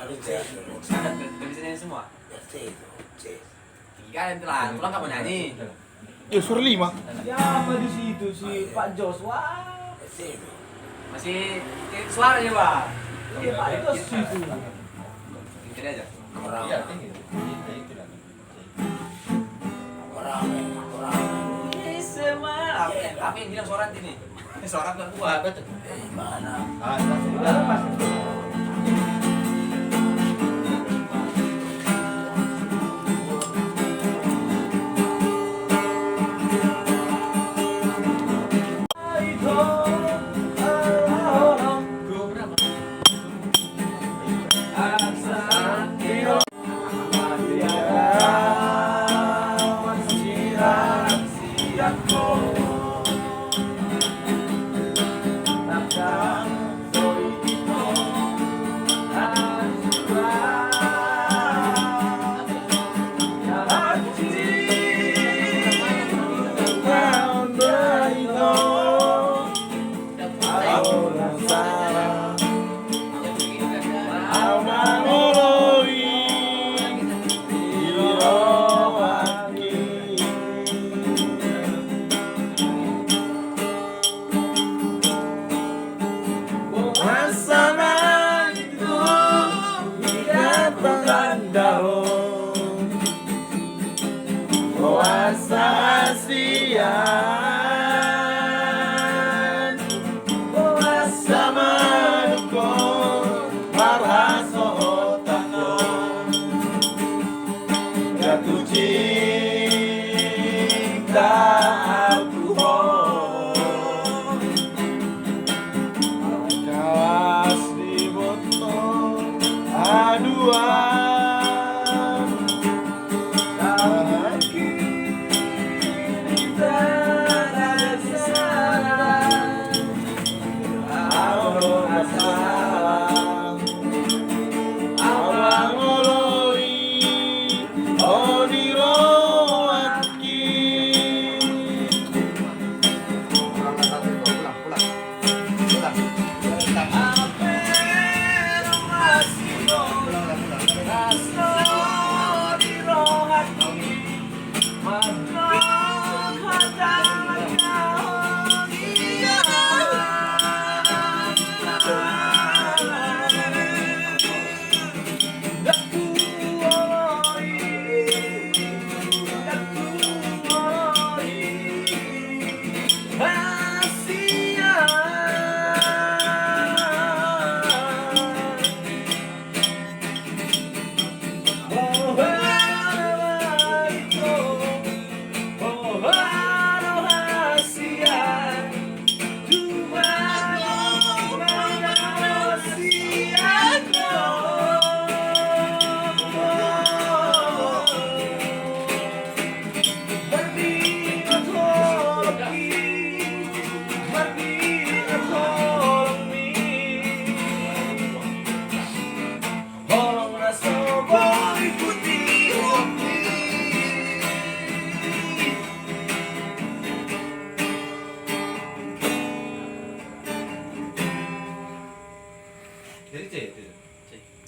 Ada tulisannya semua. Tiga yang telah, pulang kapan nyanyi? Ya suara 5. Siapa di situ si Pak Jos? Wah. Masih suaranya Pak. Iya Pak Jos situ. Tinggi aja. Iya, tinggi. Semua. Tapi yang bilang suara ini. Suara gak kuat. Betul. Udah lepas.